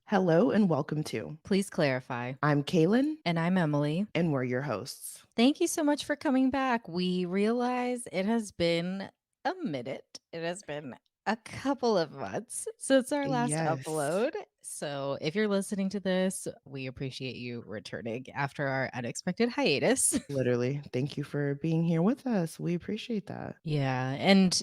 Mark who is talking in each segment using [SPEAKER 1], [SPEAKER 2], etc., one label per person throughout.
[SPEAKER 1] Hello and welcome to.
[SPEAKER 2] Please clarify.
[SPEAKER 1] I'm Kalen
[SPEAKER 2] And I'm Emily.
[SPEAKER 1] and we're your hosts.
[SPEAKER 2] Thank you so much for coming back. We realize it has been a minute. It has been a couple of months since our last
[SPEAKER 1] Yes,
[SPEAKER 2] upload. So if you're listening to this, we appreciate you returning after our unexpected hiatus.
[SPEAKER 1] literally. Thank you for being here with us. We appreciate that.
[SPEAKER 2] Yeah. And,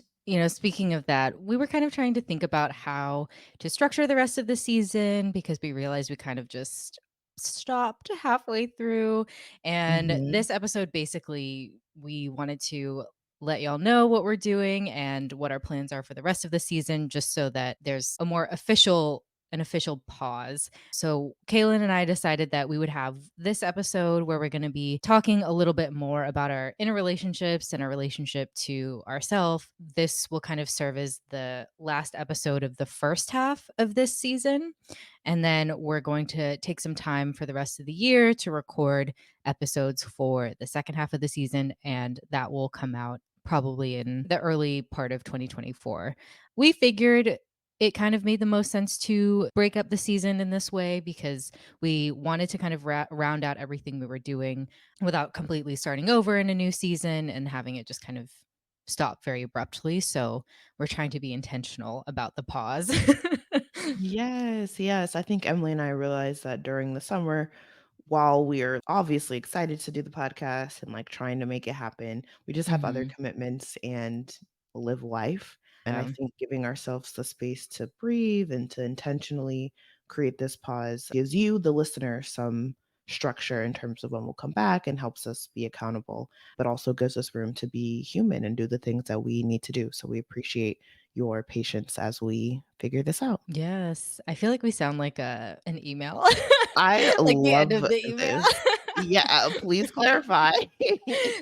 [SPEAKER 2] speaking of that, we were kind of trying to think about how to structure the rest of the season because we realized we kind of just stopped halfway through. And
[SPEAKER 1] hmm
[SPEAKER 2] this episode, basically, we wanted to let y'all know what we're doing and what our plans are for the rest of the season, just so that there's a more official pause. So, Kaylin and I decided that we would have this episode where we're going to be talking a little bit more about our inner relationships and our relationship to ourselves. This will kind of serve as the last episode of the first half of this season. And then we're going to take some time for the rest of the year to record episodes for the second half of the season. And that will come out probably in the early part of 2024. We figured it kind of made the most sense to break up the season in this way because we wanted to kind of round out everything we were doing without completely starting over in a new season and having it just kind of stop very abruptly. So we're trying to be intentional about the pause.
[SPEAKER 1] Yes. I think Emily and I realized that during the summer, while we are obviously excited to do the podcast and like trying to make it happen, we just have other
[SPEAKER 2] hmm
[SPEAKER 1] commitments and live life. And I
[SPEAKER 2] Yeah.
[SPEAKER 1] think giving ourselves the space to breathe and to intentionally create this pause gives you, the listener, some structure in terms of when we'll come back and helps us be accountable, but also gives us room to be human and do the things that we need to do. So we appreciate your patience as we figure this out.
[SPEAKER 2] Yes. I feel like we sound like an email.
[SPEAKER 1] I
[SPEAKER 2] Like the end
[SPEAKER 1] love
[SPEAKER 2] of the email.
[SPEAKER 1] this. Yeah, please clarify.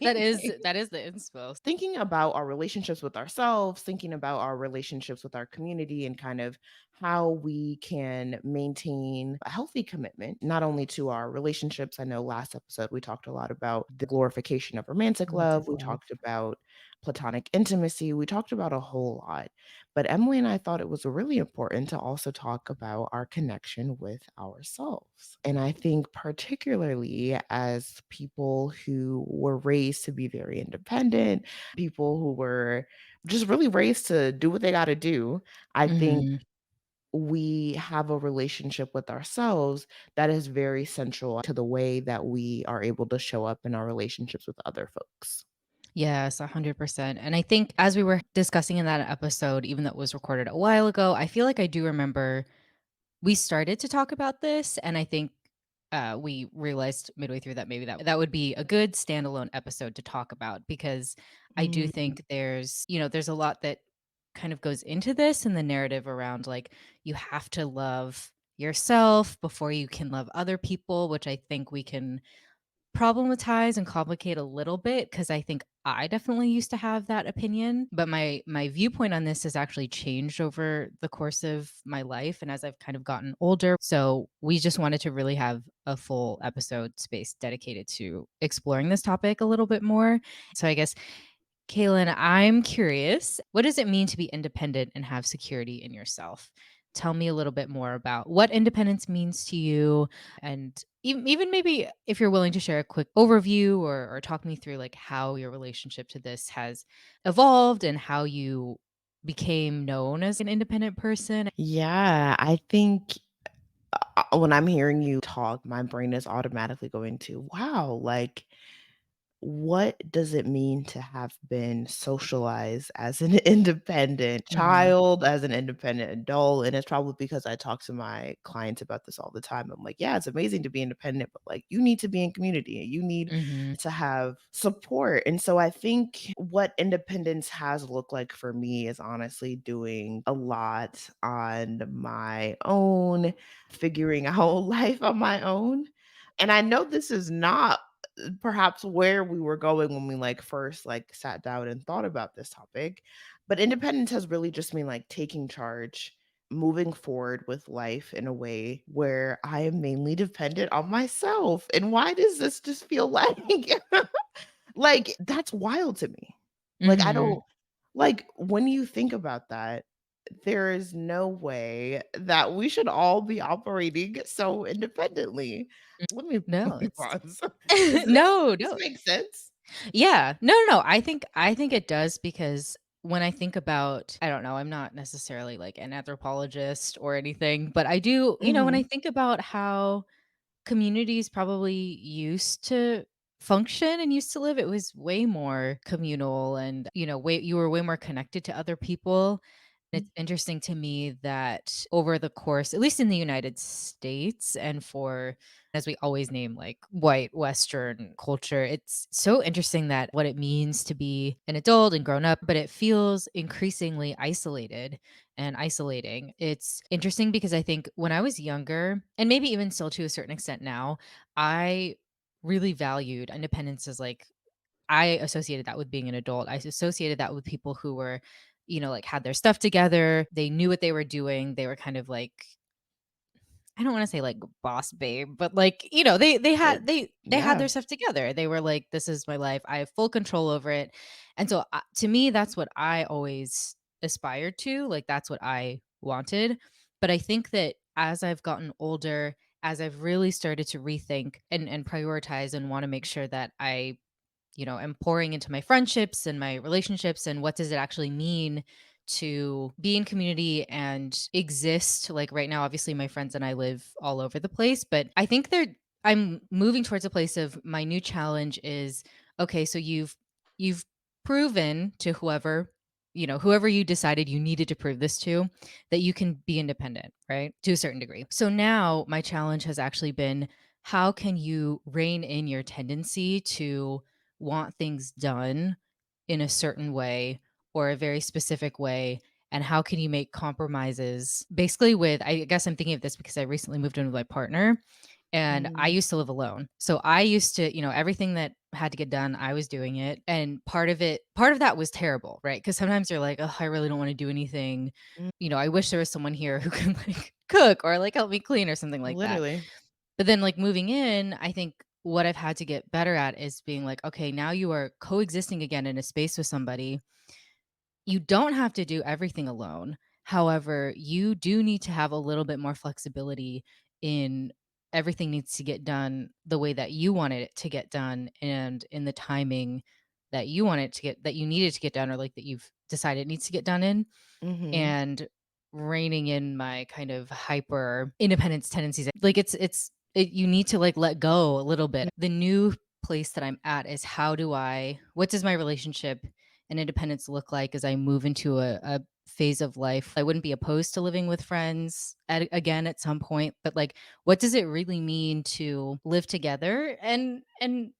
[SPEAKER 2] That is the inspo.
[SPEAKER 1] Thinking about our relationships with ourselves, thinking about our relationships with our community, and kind of how we can maintain a healthy commitment, not only to our relationships. I know last episode we talked a lot about the glorification of romantic love,
[SPEAKER 2] Romantic
[SPEAKER 1] we
[SPEAKER 2] love.
[SPEAKER 1] talked about platonic intimacy, we talked about a whole lot. But Emily and I thought it was really important to also talk about our connection with ourselves. And I think, particularly as people who were raised to be very independent, people who were just really raised to do what they got to do, I think
[SPEAKER 2] Mhm.
[SPEAKER 1] we have a relationship with ourselves that is very central to the way that we are able to show up in our relationships with other folks.
[SPEAKER 2] Yes, 100%. And I think as we were discussing in that episode, even though it was recorded a while ago, I feel like I do remember we started to talk about this. And I think we realized midway through that maybe that would be a good standalone episode to talk about because I do
[SPEAKER 1] Mm,
[SPEAKER 2] think there's a lot that kind of goes into this and the narrative around like you have to love yourself before you can love other people, which I think we can problematize and complicate a little bit because I think I definitely used to have that opinion, but my viewpoint on this has actually changed over the course of my life and as I've kind of gotten older. So we just wanted to really have a full episode space dedicated to exploring this topic a little bit more. So I guess Kaylin, I'm curious, what does it mean to be independent and have security in yourself? Tell me a little bit more about what independence means to you, and even maybe if you're willing to share a quick overview or talk me through like how your relationship to this has evolved and how you became known as an independent person.
[SPEAKER 1] yeah, I think when I'm hearing you talk, my brain is automatically going to, wow, like what does it mean to have been socialized as an independent
[SPEAKER 2] Mhm,
[SPEAKER 1] child, as an independent adult? And it's probably because I talk to my clients about this all the time. I'm like, yeah, it's amazing to be independent, but like you need to be in community and you need
[SPEAKER 2] mhm,
[SPEAKER 1] to have support. And so I think what independence has looked like for me is honestly doing a lot on my own, figuring out life on my own. And I know this is not perhaps where we were going when we like first like sat down and thought about this topic. But independence has really just been like taking charge, moving forward with life in a way where I am mainly dependent on myself. And why does this just feel like like that's wild to me. Like I
[SPEAKER 2] mhm.
[SPEAKER 1] don't like when you think about that, there is no way that we should all be operating so independently. Let
[SPEAKER 2] No,
[SPEAKER 1] me
[SPEAKER 2] it's
[SPEAKER 1] pause. Is this
[SPEAKER 2] no,
[SPEAKER 1] this
[SPEAKER 2] no.
[SPEAKER 1] make sense?
[SPEAKER 2] Yeah. No, no, no. I think it does because when I think about I don't know, I'm not necessarily like an anthropologist or anything, but I do, when I
[SPEAKER 1] Mhm.
[SPEAKER 2] think about how communities probably used to function and used to live, it was way more communal and, way you were way more connected to other people. It's interesting to me that over the course, at least in the United States, and for as we always name like white Western culture, it's so interesting that what it means to be an adult and grown up, but it feels increasingly isolated and isolating. It's interesting because I think when I was younger, and maybe even still to a certain extent now, I really valued independence as like I associated that with being an adult. I associated that with people who were, like had their stuff together. They knew what they were doing. They were kind of like I don't wanna say, like, boss babe, but, like, they
[SPEAKER 1] Uh,
[SPEAKER 2] had they had
[SPEAKER 1] yeah.
[SPEAKER 2] their stuff together. They were like, "This is my life. I have full control over it." And so, to me, that's what I always aspired to, like, that's what I wanted. But I think that as I've gotten older, as I've really started to rethink and prioritize and wanna make sure that I am pouring into my friendships and my relationships and what does it actually mean to be in community and exist like right now obviously my friends and I live all over the place but I think I'm moving towards a place of my new challenge is okay so you've proven to whoever you decided you needed to prove this to that you can be independent right to a certain degree so now my challenge has actually been how can you rein in your tendency to want things done in a certain way or a very specific way and how can you make compromises basically with I guess I'm thinking of this because I recently moved in with my partner and I
[SPEAKER 1] Mhm.
[SPEAKER 2] used to live alone. So I used to, everything that had to get done, I was doing it. And part of that was terrible, right? Because sometimes you're like, oh, I really don't want to do anything.
[SPEAKER 1] Mm,
[SPEAKER 2] I wish there was someone here who can like cook or like help me clean or something like that.
[SPEAKER 1] literally.
[SPEAKER 2] But then, like, moving in, I think what I've had to get better at is being like, "Okay, now you are coexisting again in a space with somebody. You don't have to do everything alone. However, you do need to have a little bit more flexibility in everything needs to get done the way that you wanted it to get done and in the timing that you want it to get that you needed to get done or, like, that you've decided it needs to get done in."
[SPEAKER 1] Mhm.
[SPEAKER 2] And reining in my kind of hyper independence tendencies. Like you need to like let go a little bit. The new place that I'm at is what does my relationship and independence look like as I move into a phase of life? I wouldn't be opposed to living with friends again at some point, but like what does it really mean to live together and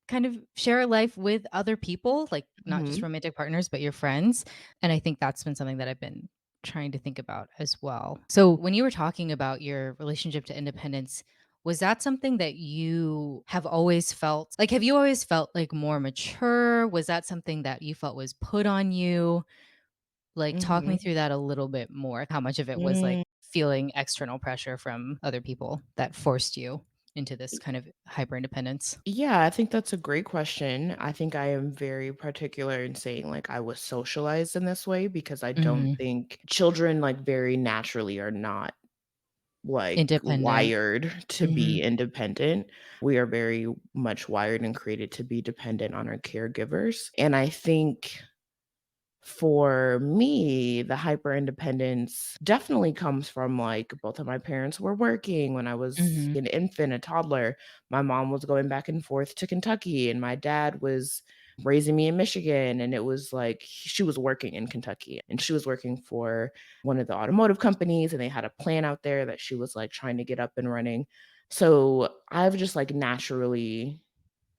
[SPEAKER 2] kind of share a life with other people, like not just
[SPEAKER 1] Mhm.
[SPEAKER 2] romantic partners, but your friends? And I think that's been something that I've been trying to think about as well. So, when you were talking about your relationship to independence, was that something that you have always felt? Like, have you always felt like more mature? Was that something that you felt was put on you? Like, talk me
[SPEAKER 1] Mhm.
[SPEAKER 2] through that a little bit more. How much of it was like
[SPEAKER 1] Mm.
[SPEAKER 2] feeling external pressure from other people that forced you into this kind of hyper independence?
[SPEAKER 1] Yeah, I think that's a great question. I think I am very particular in saying like I was socialized in this way because I don't
[SPEAKER 2] Mm,
[SPEAKER 1] think children like very naturally are not like
[SPEAKER 2] independent.
[SPEAKER 1] wired to
[SPEAKER 2] Hmm.
[SPEAKER 1] be independent. We are very much wired and created to be dependent on our caregivers. And I think for me, the hyper independence definitely comes from like both of my parents were working when I was
[SPEAKER 2] Hmm.
[SPEAKER 1] an infant, a toddler. My mom was going back and forth to Kentucky, and my dad was raising me in Michigan. And it was like she was working in Kentucky and she was working for one of the automotive companies, and they had a plant out there that she was like trying to get up and running. So I've just like naturally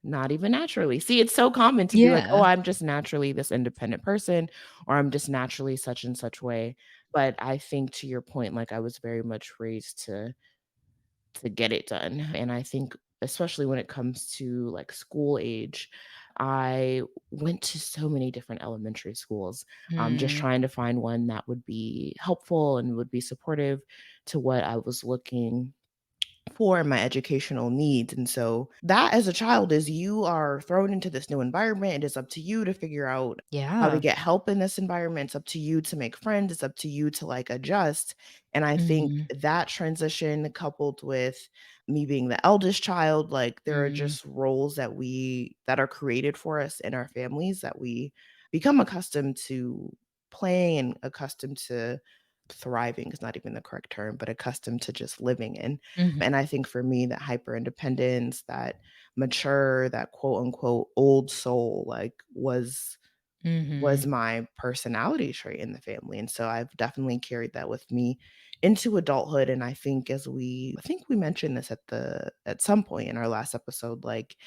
[SPEAKER 1] not even naturally. See, it's so common to be like, "Oh,
[SPEAKER 2] Yeah.
[SPEAKER 1] I'm just naturally this independent person," or "I'm just naturally such and such way." But I think to your point, like, I was very much raised to get it done, and I think especially when it comes to, like, school age, I went to so many different elementary schools, just
[SPEAKER 2] Mm,
[SPEAKER 1] trying to find one that would be helpful and would be supportive to what I was looking for my educational needs. And so that as a child is you are thrown into this new environment. It is up to you to figure out how to
[SPEAKER 2] Yeah.
[SPEAKER 1] get help in this environment. It's up to you to make friends. It's up to you to like adjust. And I think
[SPEAKER 2] Mhm.
[SPEAKER 1] that transition coupled with me being the eldest child, like there are
[SPEAKER 2] Mm.
[SPEAKER 1] just roles that are created for us in our families that we become accustomed to playing and accustomed to thriving is not even the correct term, but accustomed to just living in.
[SPEAKER 2] Mhm.
[SPEAKER 1] And I think for me, that hyper independence, that mature, that quote unquote old soul, like was
[SPEAKER 2] Mhm.
[SPEAKER 1] my personality trait in the family. And so I've definitely carried that with me into adulthood. And I think we mentioned this at some point in our last episode, like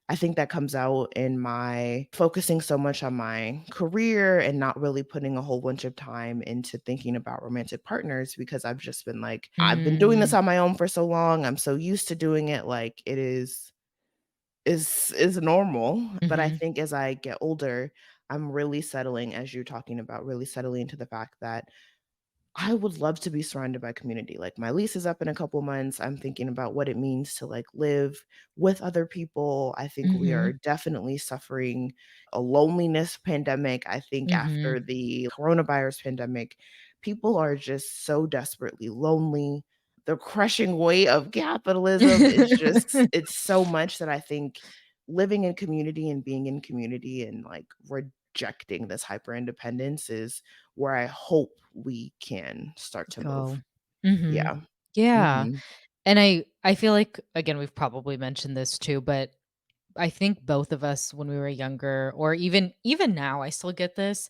[SPEAKER 1] I think that comes out in my focusing so much on my career and not really putting a whole bunch of time into thinking about romantic partners because I've just been like, I've been doing this
[SPEAKER 2] Mm.
[SPEAKER 1] on my own for so long. I'm so used to doing it like it is normal. But I
[SPEAKER 2] Mhm.
[SPEAKER 1] think as I get older, I'm really settling, as you're talking about, really settling into the fact that I would love to be surrounded by community. Like my lease is up in a couple months. I'm thinking about what it means to like live with other people. I think we are
[SPEAKER 2] Mhm.
[SPEAKER 1] definitely suffering a loneliness pandemic. I think
[SPEAKER 2] Mhm.
[SPEAKER 1] after the coronavirus pandemic, people are just so desperately lonely. The crushing weight of capitalism is just it's so much that I think living in community and being in community and like rejecting this hyper independence is where I hope we can start to
[SPEAKER 2] Go.
[SPEAKER 1] move.
[SPEAKER 2] Mhm.
[SPEAKER 1] Yeah.
[SPEAKER 2] Yeah.
[SPEAKER 1] Mhm.
[SPEAKER 2] And I feel like, again, we've probably mentioned this too, but I think both of us when we were younger, or even now, I still get this,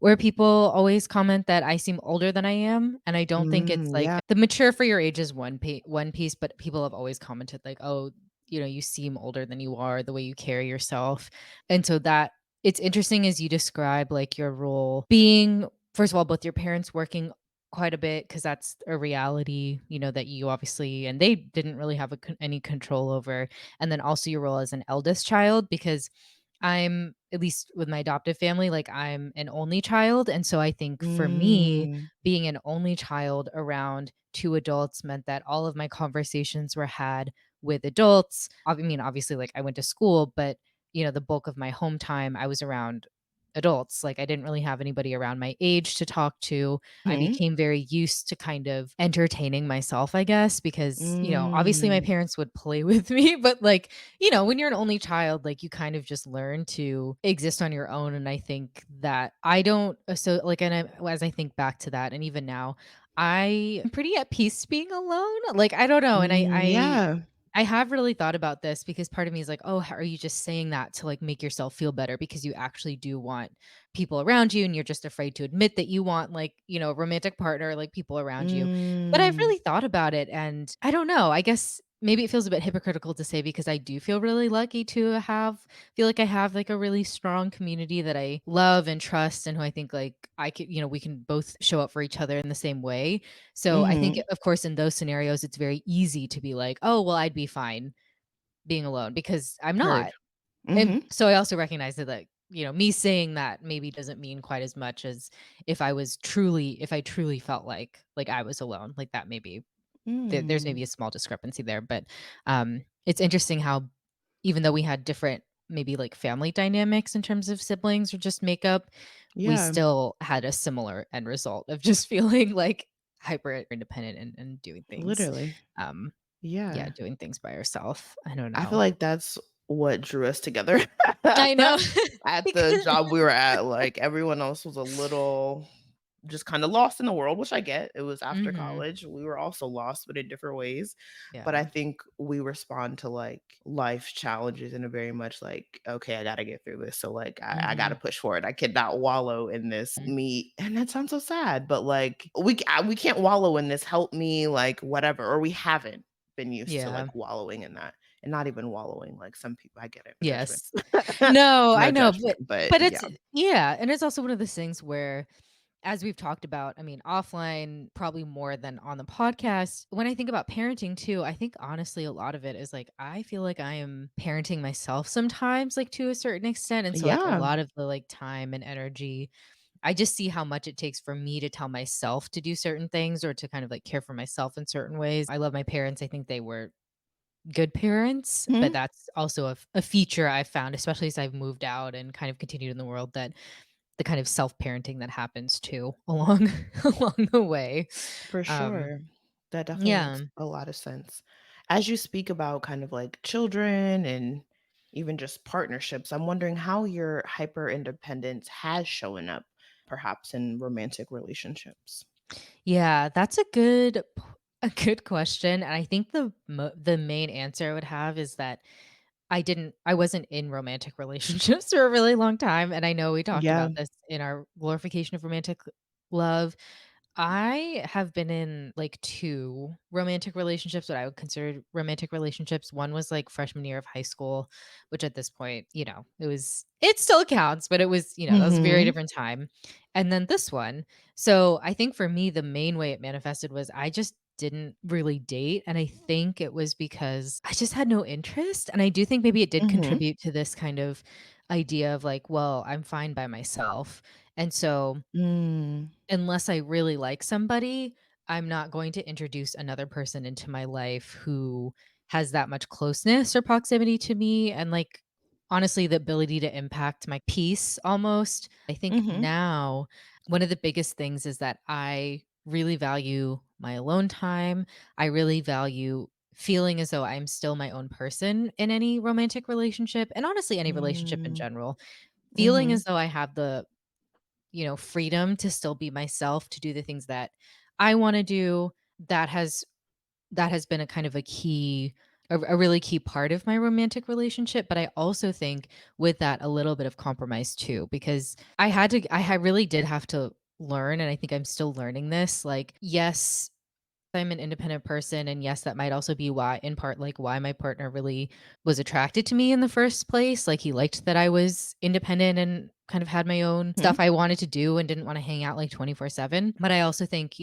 [SPEAKER 2] where people always comment that I seem older than I am, and I don't think it's like
[SPEAKER 1] Yeah.
[SPEAKER 2] the mature for your age is one piece, but people have always commented like, "Oh, you seem older than you are, the way you carry yourself." And so that it's interesting as you describe like your role being, first of all, both your parents working quite a bit because that's a reality, that you obviously and they didn't really have any control over, and then also your role as an eldest child because I'm at least with my adoptive family, like, I'm an only child, and so I think for me,
[SPEAKER 1] Mm.
[SPEAKER 2] being an only child around 2 adults meant that all of my conversations were had with adults. I mean, obviously, like, I went to school, but, the bulk of my home time, I was around adults. Like, I didn't really have anybody around my age to talk to. I
[SPEAKER 1] Mhm.
[SPEAKER 2] became very used to kind of entertaining myself, I guess, because, obviously my
[SPEAKER 1] Mm.
[SPEAKER 2] parents would play with me, but, like, when you're an only child, like you kind of just learn to exist on your own. And I think that I don't, so like, as I think back to that, and even now, I am pretty at peace being alone. Like, I don't know. And
[SPEAKER 1] Yeah.
[SPEAKER 2] I have really thought about this because part of me is like, oh, are you just saying that to like make yourself feel better because you actually do want people around you and you're just afraid to admit that you want like, a romantic partner, like people around you. But I've
[SPEAKER 1] Mm.
[SPEAKER 2] really thought about it and I don't know. I guess maybe it feels a bit hypocritical to say because I do feel really lucky to feel like I have like a really strong community that I love and trust and who I think like I could, we can both show up for each other in the same way. So I think,
[SPEAKER 1] Mhm.
[SPEAKER 2] of course, in those scenarios, it's very easy to be like, oh, well, I'd be fine being alone because I'm
[SPEAKER 1] Heard.
[SPEAKER 2] not. And
[SPEAKER 1] Mhm.
[SPEAKER 2] so I also recognize that, like, me saying that maybe doesn't mean quite as much as if I truly felt like I was alone, like that maybe there's
[SPEAKER 1] Mm.
[SPEAKER 2] maybe a small discrepancy there. But it's interesting how even though we had different maybe like family dynamics in terms of siblings or just makeup, we
[SPEAKER 1] Yeah.
[SPEAKER 2] still had a similar end result of just feeling like hyper independent and doing things.
[SPEAKER 1] Literally.
[SPEAKER 2] Um, yeah,
[SPEAKER 1] Yeah.
[SPEAKER 2] doing things by yourself. I don't
[SPEAKER 1] I feel
[SPEAKER 2] know.
[SPEAKER 1] like that's what drew us together
[SPEAKER 2] I know.
[SPEAKER 1] at the
[SPEAKER 2] Because
[SPEAKER 1] job we were at. Like everyone else was a little just kinda lost in the world, which I get. It was after
[SPEAKER 2] Mhm.
[SPEAKER 1] college. We were also lost, but in different ways. But I
[SPEAKER 2] Yeah.
[SPEAKER 1] think we respond to, like, life challenges in a very much like, "Okay, I gotta get through this, so, like, I gotta
[SPEAKER 2] Mhm.
[SPEAKER 1] push forward. I cannot wallow in this
[SPEAKER 2] Mm.
[SPEAKER 1] me" and that sounds so sad, but, like, we can't wallow in this, help me, like, whatever, or we haven't been used to,
[SPEAKER 2] Yeah.
[SPEAKER 1] like, wallowing in that, and not even wallowing, like, some people I get it, judgment.
[SPEAKER 2] Yes. No, I
[SPEAKER 1] No
[SPEAKER 2] know,
[SPEAKER 1] judgment,
[SPEAKER 2] but
[SPEAKER 1] but
[SPEAKER 2] but
[SPEAKER 1] yeah.
[SPEAKER 2] it's yeah, and it's also one of those things where as we've talked about, I mean, offline probably more than on the podcast. When I think about parenting too, I think honestly a lot of it is like I feel like I am parenting myself sometimes like to a certain extent and so like a
[SPEAKER 1] Yeah.
[SPEAKER 2] lot of the like time and energy I just see how much it takes for me to tell myself to do certain things or to kind of like care for myself in certain ways. I love my parents. I think they were good parents, but
[SPEAKER 1] Mhm.
[SPEAKER 2] that's also a feature I've found, especially as I've moved out and kind of continued in the world, that the kind of self-parenting that happens too along along the way.
[SPEAKER 1] For
[SPEAKER 2] Um,
[SPEAKER 1] sure. That definitely
[SPEAKER 2] yeah.
[SPEAKER 1] makes a lot of sense. As you speak about kind of like children and even just partnerships, I'm wondering how your hyper independence has shown up perhaps in romantic relationships.
[SPEAKER 2] Yeah, that's a good question, and I think the main answer I would have is that I wasn't in romantic relationships for a really long time, and I know we talked
[SPEAKER 1] Yeah.
[SPEAKER 2] about this in our glorification of romantic love. I have been in, like, 2 romantic relationships, what I would consider romantic relationships. One was, like, freshman year of high school, which at this point, it still counts, but it was, that was a very
[SPEAKER 1] Mhm.
[SPEAKER 2] different time. And then this one. So, I think for me, the main way it manifested was I just didn't really date, and I think it was because I just had no interest, and I do think maybe it did
[SPEAKER 1] Mhm.
[SPEAKER 2] contribute to this kind of idea of, like, well, I'm fine by myself. And so
[SPEAKER 1] Mm.
[SPEAKER 2] unless I really like somebody, I'm not going to introduce another person into my life who has that much closeness or proximity to me and, like, honestly, the ability to impact my peace almost. I think
[SPEAKER 1] Mhm.
[SPEAKER 2] now one of the biggest things is that I really value my alone time. I really value feeling as though I'm still my own person in any romantic relationship, and honestly, any relationship in
[SPEAKER 1] Mm.
[SPEAKER 2] general. Feeling as
[SPEAKER 1] Mhm.
[SPEAKER 2] though I have the freedom to still be myself, to do the things that I wanna do, that has that has been a kind of a really key part of my romantic relationship, but I also think with that a little bit of compromise too, because I really did have to learn, and I think I'm still learning this, like, yes, I'm an independent person, and yes, that might also be why in part, like, why my partner really was attracted to me in the first place. Like, he liked that I was independent and kind of had my own
[SPEAKER 1] Mhm.
[SPEAKER 2] stuff I wanted to do and didn't wanna hang out, like, 24/7. But I also think,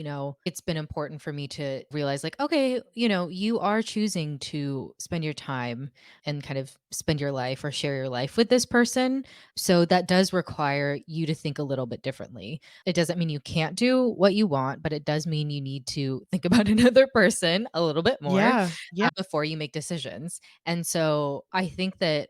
[SPEAKER 2] it's been important for me to realize, like, okay, you are choosing to spend your time and kind of spend your life or share your life with this person, so that does require you to think a little bit differently. It doesn't mean you can't do what you want, but it does mean you need to think about another person a little bit more,
[SPEAKER 1] Yeah. Yeah.
[SPEAKER 2] before you make decisions. And so I think that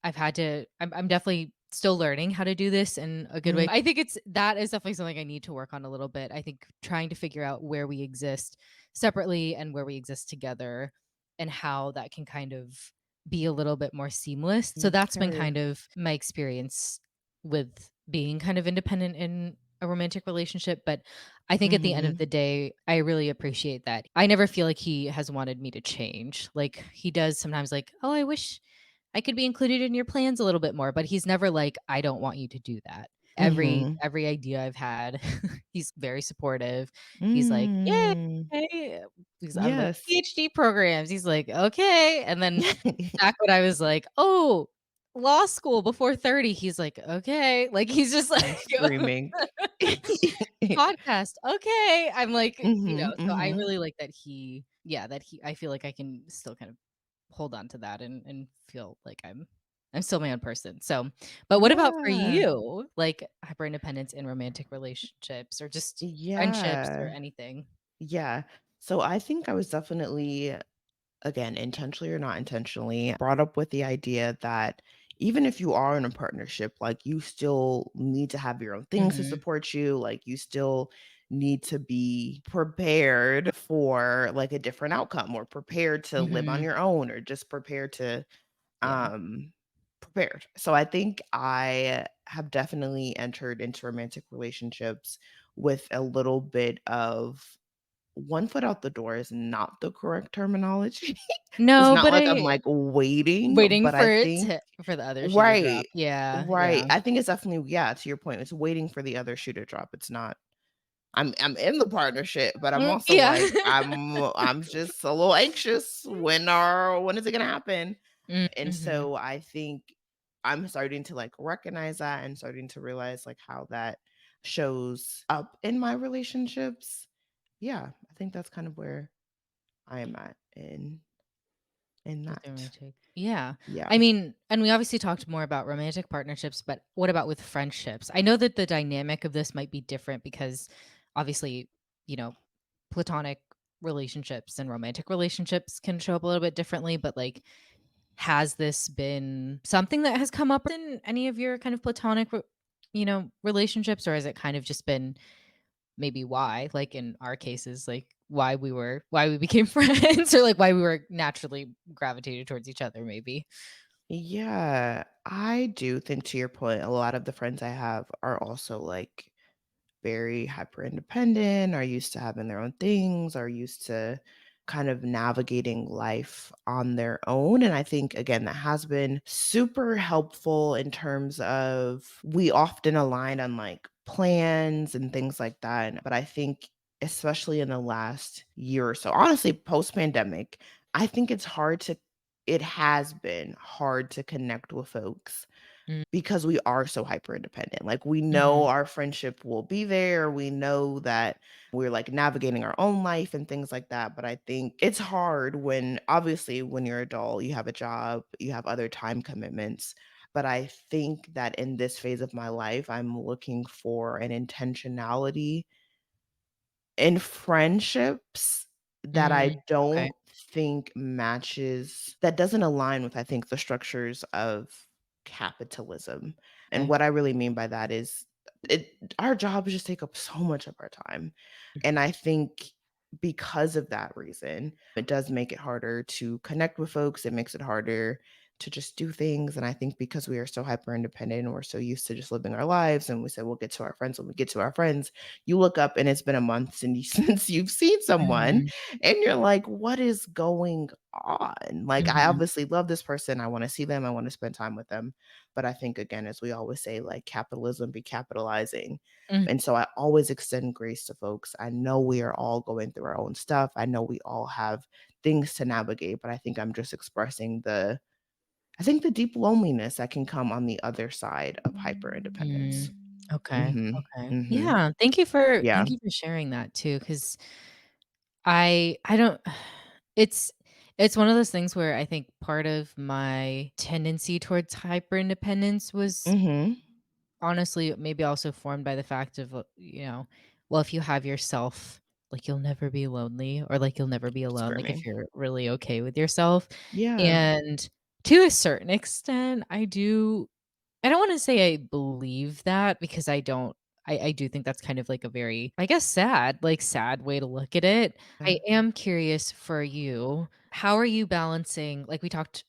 [SPEAKER 2] I'm definitely still learning how to do this in a good
[SPEAKER 1] Mm.
[SPEAKER 2] way. I think that is definitely something I need to work on a little bit. I think trying to figure out where we exist separately and where we exist together and how that can kind of be a little bit more seamless. So that's been
[SPEAKER 1] Okay.
[SPEAKER 2] kind of my experience with being kind of independent in a romantic relationship, but I think at the end of
[SPEAKER 1] Mhm.
[SPEAKER 2] the day, I really appreciate that. I never feel like he has wanted me to change. Like, he does sometimes, like, "Oh, I wish I could be included in your plans a little bit more," but he's never like, "I don't want you to do that."
[SPEAKER 1] Mhm.
[SPEAKER 2] Every idea I've had, he's very supportive. He's like, "Yay."
[SPEAKER 1] Mm.
[SPEAKER 2] Because I'm like,
[SPEAKER 1] Yes.
[SPEAKER 2] "PhD programs." He's like, "Okay." And then back when I was like, "Oh, law school before 30." He's like, "Okay." Like, he's just like
[SPEAKER 1] I'm screaming.
[SPEAKER 2] podcast. Okay. I'm like,
[SPEAKER 1] Mhm.
[SPEAKER 2] so I
[SPEAKER 1] Mhm.
[SPEAKER 2] really like that I feel like I can still kind of hold on to that and feel like I'm still my own person. So, but what about for
[SPEAKER 1] Yeah.
[SPEAKER 2] you? Like, hyper independence in romantic relationships or just friendships or
[SPEAKER 1] Yeah.
[SPEAKER 2] anything?
[SPEAKER 1] Yeah. So I think I was definitely, again, intentionally or not intentionally, brought up with the idea that even if you are in a partnership, like you still need to have your own things to
[SPEAKER 2] Mhm.
[SPEAKER 1] support you. Like you still need to be prepared for like a different outcome or prepared to live on
[SPEAKER 2] Mhm.
[SPEAKER 1] your own or just prepared to
[SPEAKER 2] Yeah.
[SPEAKER 1] prepared. So I think I have definitely entered into romantic relationships with a little bit of one foot out the door is not the correct terminology. It's
[SPEAKER 2] No,
[SPEAKER 1] not
[SPEAKER 2] but
[SPEAKER 1] like I'm,
[SPEAKER 2] I
[SPEAKER 1] like, waiting,
[SPEAKER 2] waiting
[SPEAKER 1] but I
[SPEAKER 2] for it
[SPEAKER 1] think
[SPEAKER 2] for the other shoe to
[SPEAKER 1] right,
[SPEAKER 2] drop. Yeah,
[SPEAKER 1] right.
[SPEAKER 2] yeah.
[SPEAKER 1] I think it's definitely yeah, to your point, it's waiting for the other shoe to drop. It's not I'm in the partnership, but I'm also,
[SPEAKER 2] Yeah.
[SPEAKER 1] like, I'm just a little anxious. When is it gonna happen? And
[SPEAKER 2] Mhm.
[SPEAKER 1] so I think I'm starting to, like, recognize that and starting to realize, like, how that shows up in my relationships. Yeah, I think that's kind of where I am at in in
[SPEAKER 2] With
[SPEAKER 1] that.
[SPEAKER 2] romantic. Yeah.
[SPEAKER 1] Yeah.
[SPEAKER 2] I mean, and we obviously talked more about romantic partnerships, but what about with friendships? I know that the dynamic of this might be different because obviously, you know, platonic relationships and romantic relationships can show up a little bit differently, but like has this been something that has come up in any of your kind of platonic relationships, or has it kind of just been maybe why, like in our cases, like why we became friends or like why we were naturally gravitated towards each other maybe?
[SPEAKER 1] Yeah, I do think to your point, a lot of the friends I have are also like very hyper independent, are used to having their own things, are used to kind of navigating life on their own. And I think, again, that has been super helpful in terms of we often align on like plans and things like that. But I think, especially in the last year or so, honestly, post pandemic, I think it has been hard to connect with folks
[SPEAKER 2] Mm,
[SPEAKER 1] because we are so hyper independent. Like, we know
[SPEAKER 2] mhm,
[SPEAKER 1] our friendship will be there. We know that we're, like, navigating our own life and things like that, but I think it's hard when obviously, when you're adult, you have a job, you have other time commitments, but I think that in this phase of my life, I'm looking for an intentionality in friendships that
[SPEAKER 2] mm,
[SPEAKER 1] I
[SPEAKER 2] okay,
[SPEAKER 1] don't think matches that doesn't align with, I think, the structures of capitalism, and
[SPEAKER 2] okay.
[SPEAKER 1] what I really mean by that is our jobs just take up so much of our time, and I think because of that reason, it does make it harder to connect with folks, it makes it harder to just do things, and I think because we are so hyper independent and we're so used to just living our lives, and we say we'll get to our friends when we get to our friends, you look up and it's been a month since you've seen someone,
[SPEAKER 2] Mhm,
[SPEAKER 1] and you're like, "What is going on?" Like, I
[SPEAKER 2] mhm,
[SPEAKER 1] obviously love this person, I wanna see them, I wanna spend time with them, but I think, again, as we always say, like, capitalism be capitalizing,
[SPEAKER 2] mm,
[SPEAKER 1] and so I always extend grace to folks. I know we are all going through our own stuff, I know we all have things to navigate, but I think I'm just expressing the deep loneliness that can come on the other side of hyper
[SPEAKER 2] mm.
[SPEAKER 1] independence.
[SPEAKER 2] Okay,
[SPEAKER 1] Mhm,
[SPEAKER 2] okay.
[SPEAKER 1] mhm.
[SPEAKER 2] Yeah,
[SPEAKER 1] Yeah.
[SPEAKER 2] thank you for sharing that too, because I don't it's it's one of those things where I think part of my tendency towards hyper independence was
[SPEAKER 1] Mhm.
[SPEAKER 2] honestly maybe also formed by the fact of, well, if you have yourself, like, you'll never be lonely or, like, you'll never be alone, like, if
[SPEAKER 1] Screaming.
[SPEAKER 2] you're really okay with yourself,
[SPEAKER 1] Yeah.
[SPEAKER 2] and to a certain extent, I don't wanna say I believe that because I do think that's kind of like a very, I guess, sad way to look at it.
[SPEAKER 1] Yeah.
[SPEAKER 2] I am curious for you, how are you balancing, like, we talked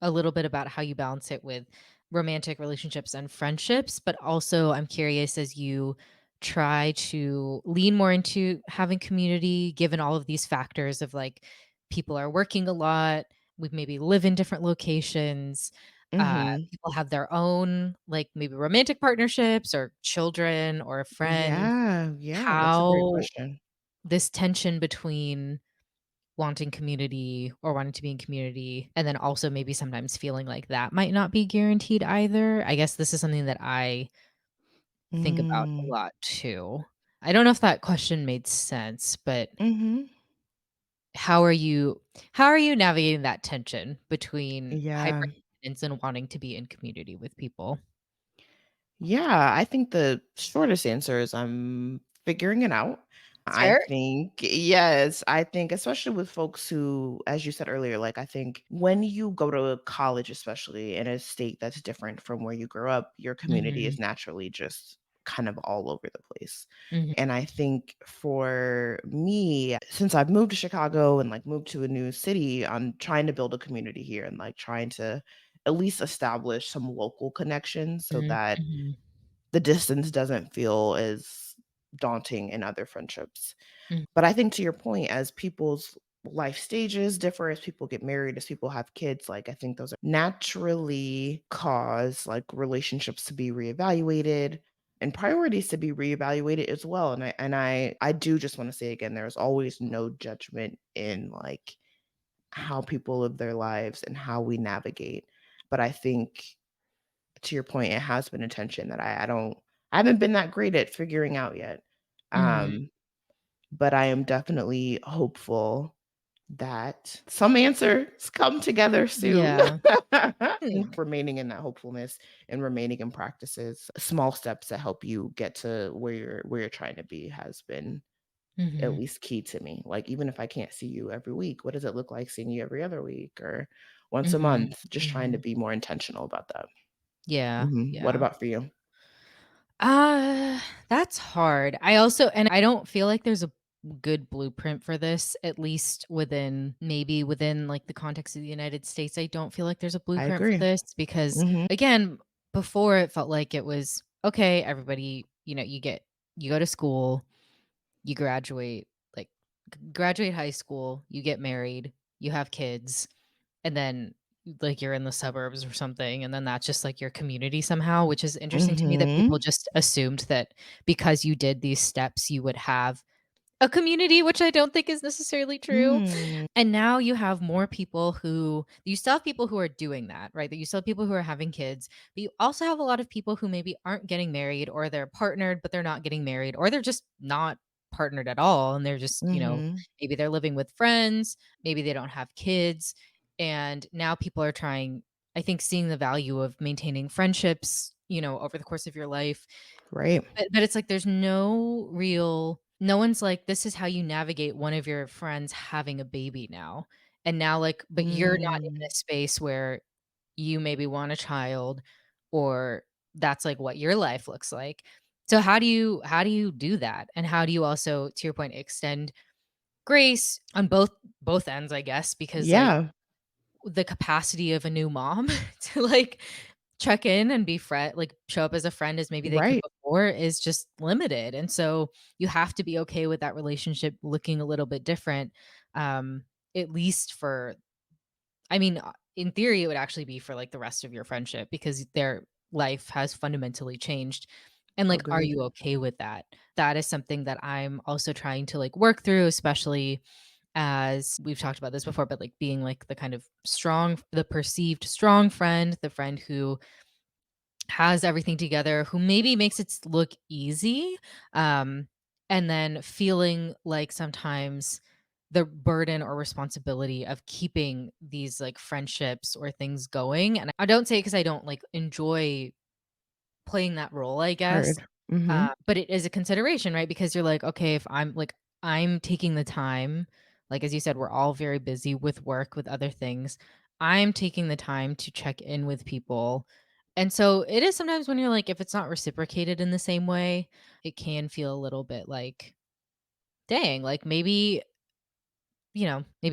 [SPEAKER 2] a little bit about how you balance it with romantic relationships and friendships, but also I'm curious as you try to lean more into having community, given all of these factors of like people are working a lot, we maybe live in different locations,
[SPEAKER 1] Mhm.
[SPEAKER 2] people have their own like maybe romantic partnerships or children or a friend,
[SPEAKER 1] Yeah, yeah, that's a great
[SPEAKER 2] how
[SPEAKER 1] question.
[SPEAKER 2] this tension between wanting community or wanting to be in community, and then also maybe sometimes feeling like that might not be guaranteed either. I guess this is something that I think about a
[SPEAKER 1] Mm.
[SPEAKER 2] lot too. I don't know if that question made sense, but
[SPEAKER 1] Mhm.
[SPEAKER 2] how are you how are you navigating that tension between
[SPEAKER 1] Yeah.
[SPEAKER 2] hyperindependence and wanting to be in community with people?
[SPEAKER 1] Yeah, I think the shortest answer is I'm figuring it out. I
[SPEAKER 2] Sure.
[SPEAKER 1] think yes, I think especially with folks who, as you said earlier, like I think when you go to college, especially in a state that's different from where you grew up, your community
[SPEAKER 2] Mhm,
[SPEAKER 1] is naturally just kind of all over the place.
[SPEAKER 2] mhm,
[SPEAKER 1] And I think for me, since I've moved to Chicago and like moved to a new city, I'm trying to build a community here and like trying to at least establish some local connections so
[SPEAKER 2] mhm,
[SPEAKER 1] that
[SPEAKER 2] mhm,
[SPEAKER 1] the distance doesn't feel as daunting in other friendships.
[SPEAKER 2] mhm,
[SPEAKER 1] But I think to your point, as people's life stages differ, as people get married, as people have kids, like I think those are naturally cause like relationships to be reevaluated and priorities to be reevaluated as well. And I do just want to say again, there's always no judgment in like how people live their lives and how we navigate. But I think to your point, it has been a tension that I haven't been that great at figuring out yet.
[SPEAKER 2] mhm,
[SPEAKER 1] Um, but I am definitely hopeful that some answers come together soon.
[SPEAKER 2] Yeah.
[SPEAKER 1] And
[SPEAKER 2] Hmm.
[SPEAKER 1] remaining in that hopefulness and remaining in practices, small steps that help you get to where you're trying to be has been at
[SPEAKER 2] Mhm.
[SPEAKER 1] least key to me. Like, even if I can't see you every week, what does it look like seeing you every other week or once a
[SPEAKER 2] Mhm.
[SPEAKER 1] month? Just trying to
[SPEAKER 2] Mhm.
[SPEAKER 1] be more intentional about that.
[SPEAKER 2] Yeah,
[SPEAKER 1] Mhm. What
[SPEAKER 2] yeah.
[SPEAKER 1] about for you?
[SPEAKER 2] Uh, that's hard. I don't feel like there's a good blueprint for this, at least within like the context of the United States. I don't feel like there's a
[SPEAKER 1] I
[SPEAKER 2] blueprint for
[SPEAKER 1] agree.
[SPEAKER 2] this because
[SPEAKER 1] Mhm.
[SPEAKER 2] again, before it felt like it was okay, everybody, you go to school, you graduate, like graduate high school, you get married, you have kids, and then like you're in the suburbs or something, and then that's just like your community somehow, which is interesting to me that people
[SPEAKER 1] Mhm.
[SPEAKER 2] just assumed that because you did these steps you would have a community, which I don't think is necessarily true.
[SPEAKER 1] Mm.
[SPEAKER 2] And now you still have people who are doing that, right? That you still have people who are having kids, but you also have a lot of people who maybe aren't getting married, or they're partnered, but they're not getting married, or they're just not partnered at all. And they're just,
[SPEAKER 1] Mhm.
[SPEAKER 2] maybe they're living with friends, maybe they don't have kids. And now people are trying, I think, seeing the value of maintaining friendships, over the course of your life,
[SPEAKER 1] Right.
[SPEAKER 2] but it's like there's no one's like, "This is how you navigate one of your friends having a baby now." And now, like, but you're not in
[SPEAKER 1] Mm.
[SPEAKER 2] a space where you maybe want a child, or that's, like, what your life looks like. So how do you do that? And how do you also, to your point, extend grace on both ends, I guess, because, like,
[SPEAKER 1] Yeah.
[SPEAKER 2] the capacity of a new mom to, like, check in and show up as a friend as maybe they could
[SPEAKER 1] Right.
[SPEAKER 2] before is just limited, and so you have to be okay with that relationship looking a little bit different, um, at least for in theory, it would actually be for, like, the rest of your friendship because their life has fundamentally changed, and, like, are
[SPEAKER 1] Agreed.
[SPEAKER 2] you okay with that? That is something that I'm also trying to, like, work through, especially as we've talked about this before, but, like, being, like, the perceived strong friend, the friend who has everything together, who maybe makes it look easy, um, and then feeling like sometimes the burden or responsibility of keeping these, like, friendships or things going, and I don't say it because I don't, like, enjoy playing that role, I guess,
[SPEAKER 1] Heard. Mhm.
[SPEAKER 2] but it is a consideration, right? Because you're like, "Okay, if I'm taking the time," like, as you said, we're all very busy with work, with other things. I'm taking the time to check in with people, and so it is sometimes when you're like, if it's not reciprocated in the same way, it can feel a little bit like, "Dang, like, maybe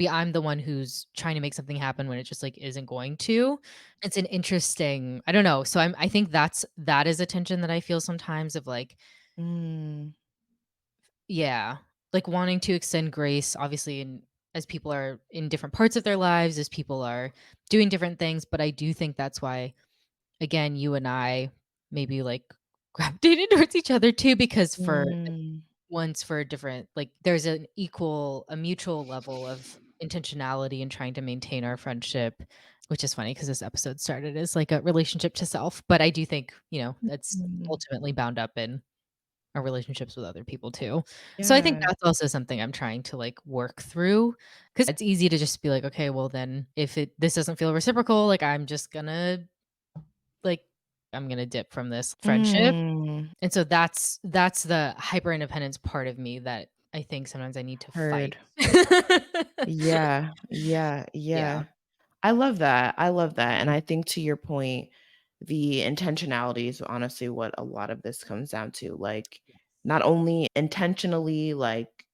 [SPEAKER 2] I'm the one who's trying to make something happen when it just, like, isn't going to." It's an interesting I don't know. So I think that is a tension that I feel sometimes of, like,
[SPEAKER 1] Mm.
[SPEAKER 2] yeah, like, wanting to extend grace, obviously, as people are in different parts of their lives, as people are doing different things, but I do think that's why, again, you and I maybe, like, gravitated towards each other too, because
[SPEAKER 1] Mm.
[SPEAKER 2] for a different, like, there's a mutual level of intentionality in trying to maintain our friendship, which is funny because this episode started as, like, a relationship to self, but I do think, that's
[SPEAKER 1] Mm.
[SPEAKER 2] ultimately bound up in our relationships with other people too. So I think
[SPEAKER 1] Yeah.
[SPEAKER 2] that's also something I'm trying to, like, work through, because it's easy to just be like, "Okay, well, then if this doesn't feel reciprocal, like, like, I'm gonna dip from this friendship."
[SPEAKER 1] Mm.
[SPEAKER 2] And so that's the hyper independence part of me that I think sometimes I need to fight.
[SPEAKER 1] Heard. Yeah. Yeah.
[SPEAKER 2] Yeah.
[SPEAKER 1] Yeah. I love that. I love that. And I think to your point, the intentionality is honestly what a lot of this comes down to. Like, not only intentionally like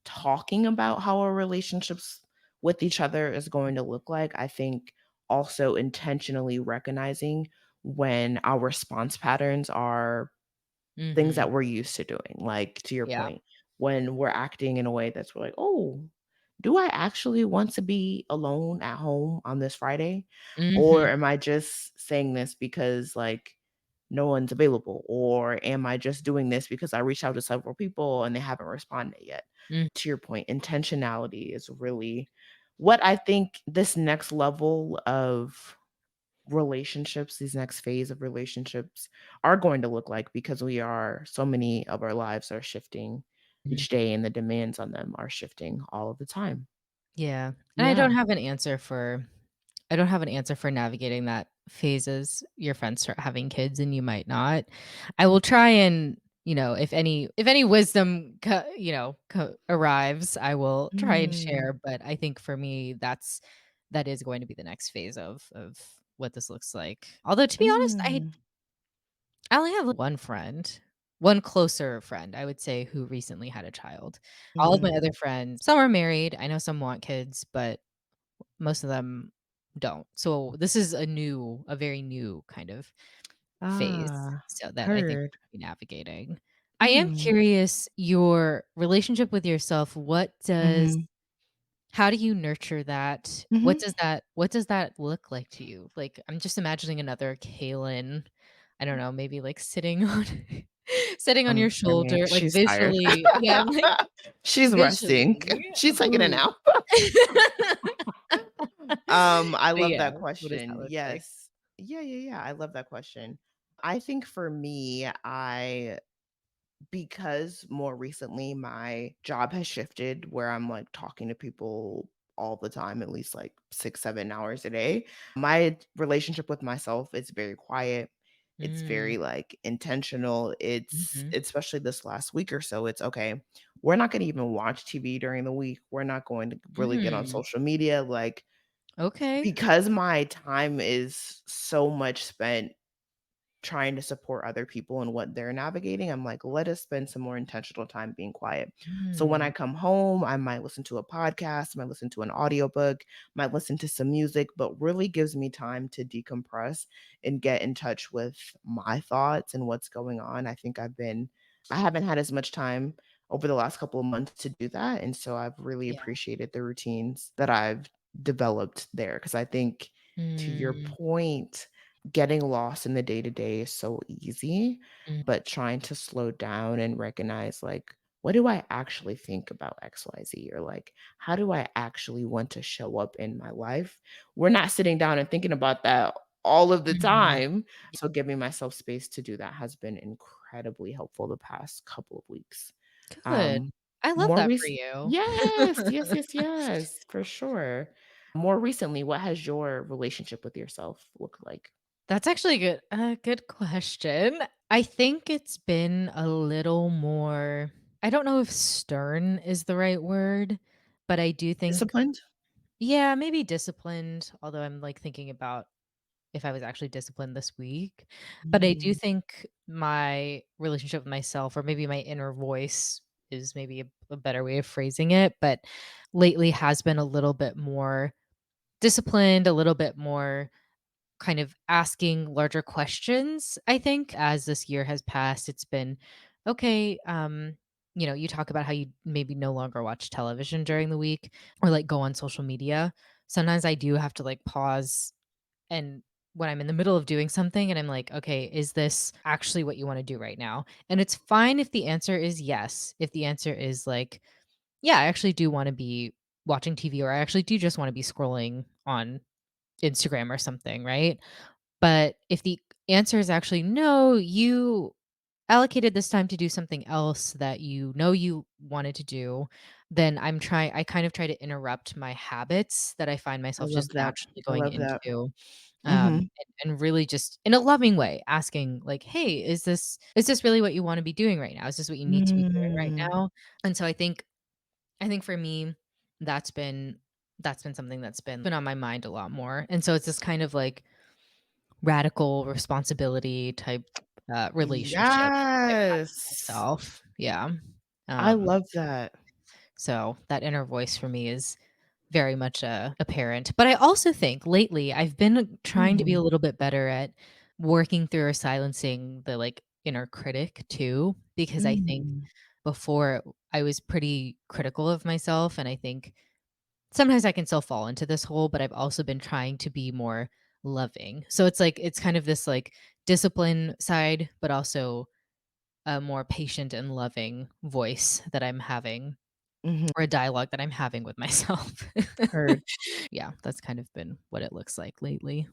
[SPEAKER 1] talking about how our relationships with each other is going to look like, I think also intentionally recognizing when our response patterns are things
[SPEAKER 2] Mhm.
[SPEAKER 1] that we're used to doing. Like, to your
[SPEAKER 2] Yeah.
[SPEAKER 1] point, when we're acting in a way that's we're like, oh, do I actually want to be alone at home on this Friday? Or
[SPEAKER 2] Mhm.
[SPEAKER 1] am I just saying this because like no one's available? Or am I just doing this because I reached out to several people and they haven't responded yet?
[SPEAKER 2] Mm.
[SPEAKER 1] To your point, intentionality is really what I think this next level of relationships, these next phase of relationships are going to look like because so many of our lives are shifting
[SPEAKER 2] Mhm.
[SPEAKER 1] each day and the demands on them are shifting all of the time.
[SPEAKER 2] Yeah, and
[SPEAKER 1] Yeah.
[SPEAKER 2] I don't have an answer for navigating that phase as your friends start having kids and you might not. I will try and, if any wisdom arrives, I will try and
[SPEAKER 1] Mm.
[SPEAKER 2] share, but I think for me, that is going to be the next phase of what this looks like. Although to be honest,
[SPEAKER 1] Mm.
[SPEAKER 2] I only have, like, one friend, one closer friend, I would say, who recently had a child. All of my
[SPEAKER 1] Mhm.
[SPEAKER 2] other friends, some are married, I know some want kids, but most of them don't. So this is a very new kind of phase,
[SPEAKER 1] Ah,
[SPEAKER 2] so that I think
[SPEAKER 1] heard.
[SPEAKER 2] we'll be navigating. I am
[SPEAKER 1] Mm.
[SPEAKER 2] curious, your relationship with yourself,
[SPEAKER 1] Mhm.
[SPEAKER 2] how do you nurture that?
[SPEAKER 1] Mhm.
[SPEAKER 2] What does that look like to you? Like, I'm just imagining another Kalen, I don't know, maybe, like, sitting on sitting on
[SPEAKER 1] I'm
[SPEAKER 2] your
[SPEAKER 1] screaming.
[SPEAKER 2] shoulder, like,
[SPEAKER 1] She's tired.
[SPEAKER 2] visually, yeah, like,
[SPEAKER 1] She's resting.
[SPEAKER 2] visually,
[SPEAKER 1] She's taking a
[SPEAKER 2] who
[SPEAKER 1] nap. I
[SPEAKER 2] but
[SPEAKER 1] love
[SPEAKER 2] yeah,
[SPEAKER 1] that
[SPEAKER 2] what does that
[SPEAKER 1] question.
[SPEAKER 2] look like?
[SPEAKER 1] Yes. Yeah, yeah, yeah. I love that question. I think for me, I because more recently my job has shifted where I'm like talking to people all the time, at least like 6, 7 hours a day. My relationship with myself is very quiet. It's
[SPEAKER 2] Mm,
[SPEAKER 1] very like intentional. It's
[SPEAKER 2] mhm,
[SPEAKER 1] especially this last week or so. It's okay. We're not going to even watch TV during the week. We're not going to really get on
[SPEAKER 2] mm,
[SPEAKER 1] social media. Like,
[SPEAKER 2] okay.
[SPEAKER 1] because my time is so much spent trying to support other people and what they're navigating, I'm like, let us spend some more intentional time being quiet. So when I
[SPEAKER 2] Mm,
[SPEAKER 1] come home, I might listen to a podcast, might listen to an audiobook, might listen to some music, but really gives me time to decompress and get in touch with my thoughts and what's going on. I haven't had as much time over the last couple of months to do that. And so I've really
[SPEAKER 2] yeah,
[SPEAKER 1] appreciated the routines that I've developed there. Cause I think to your
[SPEAKER 2] mm,
[SPEAKER 1] point, getting lost in the day-to-day is so easy,
[SPEAKER 2] mm,
[SPEAKER 1] but trying to slow down and recognize, like, what do I actually think about XYZ? Or like, how do I actually want to show up in my life? We're not sitting down and thinking about that all of the
[SPEAKER 2] mhm,
[SPEAKER 1] time. So giving myself space to do that has been incredibly helpful the past couple of weeks.
[SPEAKER 2] good.
[SPEAKER 1] Um,
[SPEAKER 2] I love
[SPEAKER 1] more
[SPEAKER 2] that for
[SPEAKER 1] recent
[SPEAKER 2] you.
[SPEAKER 1] Yes, yes, yes, yes, for sure. More recently, what has your relationship with yourself looked like?
[SPEAKER 2] That's actually a good question. I think it's been a little more, I don't know if stern is the right word, but I do think,
[SPEAKER 1] Disciplined?
[SPEAKER 2] yeah, maybe disciplined, although I'm, like, thinking about if I was actually disciplined this week. But I do
[SPEAKER 1] Mm,
[SPEAKER 2] think my relationship with myself, or maybe my inner voice is maybe a better way of phrasing it, but lately has been a little bit more disciplined, a little bit more kind of asking larger questions. I think as this year has passed, it's been okay. You talk about how you maybe no longer watch television during the week or like go on social media. Sometimes I do have to like pause, and when I'm in the middle of doing something and I'm like, okay, is this actually what you want to do right now? And it's fine if the answer is yes. If the answer is like, yeah, I actually do want to be watching TV, or I actually do just want to be scrolling on Instagram or something, right? But if the answer is actually no, you allocated this time to do something else that you know you wanted to do, then I kind of try to interrupt my habits that I find
[SPEAKER 1] I
[SPEAKER 2] myself
[SPEAKER 1] love
[SPEAKER 2] just
[SPEAKER 1] that.
[SPEAKER 2] naturally
[SPEAKER 1] I
[SPEAKER 2] going
[SPEAKER 1] love that.
[SPEAKER 2] into,
[SPEAKER 1] Mhm.
[SPEAKER 2] and really just in a loving way asking like, "Hey, is this really what you wanna be doing right now? Is this what you need to be doing right
[SPEAKER 1] Mm.
[SPEAKER 2] now?" And so I think for me, that's been that's been something that's been on my mind a lot more. And so it's this kind of like radical responsibility type, relationship I've had with
[SPEAKER 1] Yes.
[SPEAKER 2] myself. Yeah.
[SPEAKER 1] I
[SPEAKER 2] Um,
[SPEAKER 1] love that.
[SPEAKER 2] so that inner voice for me is very much, apparent. But I also think lately I've been trying to be
[SPEAKER 1] Mhm.
[SPEAKER 2] a little bit better at working through or silencing the, like, inner critic too, because I think
[SPEAKER 1] Mm.
[SPEAKER 2] before I was pretty critical of myself, and I think sometimes I can still fall into this hole, but I've also been trying to be more loving. So it's like it's kind of this like discipline side, but also a more patient and loving voice that I'm having,
[SPEAKER 1] Mhm.
[SPEAKER 2] or a dialogue that I'm having with myself.
[SPEAKER 1] Heard.
[SPEAKER 2] Yeah, that's kind of been what it looks like lately.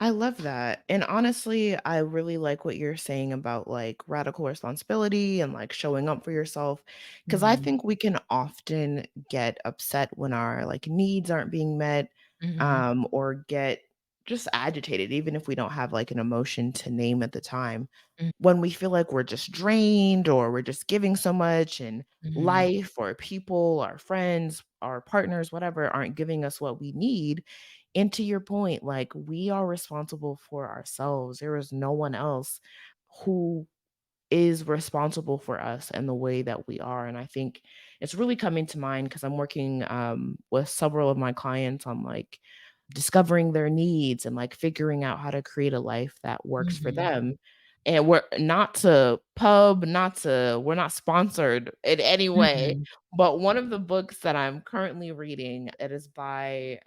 [SPEAKER 1] I love that. And honestly, I really like what you're saying about like radical responsibility and like showing up for yourself. Cause I
[SPEAKER 2] Mhm.
[SPEAKER 1] think we can often get upset when our like needs aren't being met,
[SPEAKER 2] Mhm.
[SPEAKER 1] or get just agitated, even if we don't have like an emotion to name at the time.
[SPEAKER 2] Mm,
[SPEAKER 1] When we feel like we're just drained or we're just giving so much and
[SPEAKER 2] mhm.
[SPEAKER 1] life or people, our friends, our partners, whatever, aren't giving us what we need. And to your point, like we are responsible for ourselves. There is no one else who is responsible for us and the way that we are. And I think it's really coming to mind because I'm working with several of my clients on like discovering their needs and like figuring out how to create a life that works for
[SPEAKER 2] Mhm.
[SPEAKER 1] them. And we're not sponsored in any way,
[SPEAKER 2] Mhm.
[SPEAKER 1] but one of the books that I'm currently reading, it is by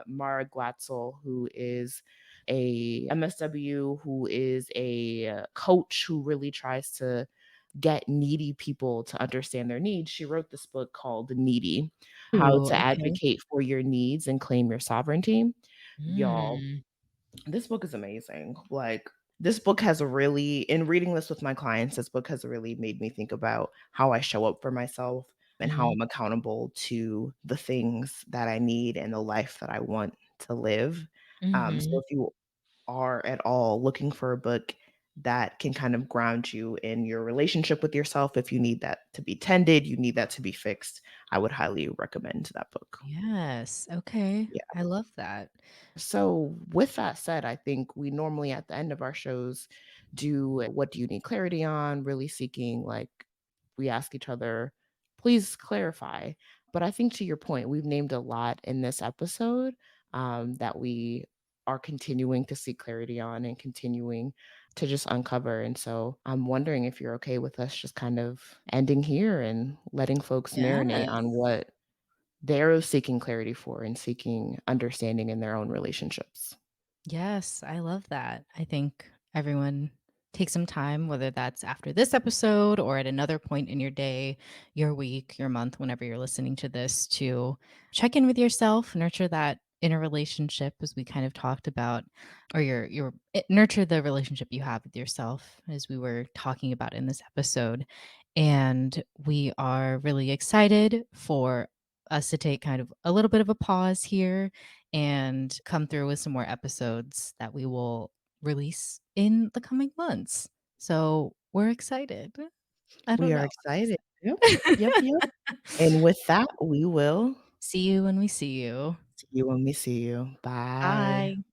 [SPEAKER 1] Mara Glatzel, who is a MSW, who is a coach who really tries to get needy people to understand their needs. She wrote this book called Needy: How
[SPEAKER 2] Ooh,
[SPEAKER 1] to
[SPEAKER 2] okay.
[SPEAKER 1] Advocate for Your Needs and Claim Your Sovereignty. Y'all,
[SPEAKER 2] Mm.
[SPEAKER 1] this book is amazing. Like, this book has really, in reading this with my clients, this book has really made me think about how I show up for myself and how
[SPEAKER 2] Mhm.
[SPEAKER 1] I'm accountable to the things that I need and the life that I want to live. So
[SPEAKER 2] Mhm.
[SPEAKER 1] if you are at all looking for a book that can kind of ground you in your relationship with yourself, if you need that to be tended, you need that to be fixed, I would highly recommend that book.
[SPEAKER 2] Yes, okay.
[SPEAKER 1] Yeah.
[SPEAKER 2] I love that.
[SPEAKER 1] So, with that said, I think we normally at the end of our shows do what do you need clarity on, really seeking like we ask each other, please clarify. But I think to your point, we've named a lot in this episode that we are continuing to seek clarity on and continuing to just uncover. And so I'm wondering if you're okay with us just kind of ending here and letting folks marinate on
[SPEAKER 2] Yes.
[SPEAKER 1] what they're seeking clarity for and seeking understanding in their own relationships.
[SPEAKER 2] Yes, I love that. I think everyone take some time, whether that's after this episode or at another point in your day, your week, your month, whenever you're listening to this, to check in with yourself, nurture that inner relationship as we kind of talked about, or nurture the relationship you have with yourself as we were talking about in this episode. And we are really excited for us to take kind of a little bit of a pause here and come through with some more episodes that we will release in the coming months. So we're excited. I
[SPEAKER 1] We
[SPEAKER 2] don't
[SPEAKER 1] are
[SPEAKER 2] know.
[SPEAKER 1] excited. Yep. Yep,
[SPEAKER 2] I'm
[SPEAKER 1] yep.
[SPEAKER 2] excited.
[SPEAKER 1] And with that, we will
[SPEAKER 2] See you when we see you.
[SPEAKER 1] see you when we see you. Bye.
[SPEAKER 2] Bye.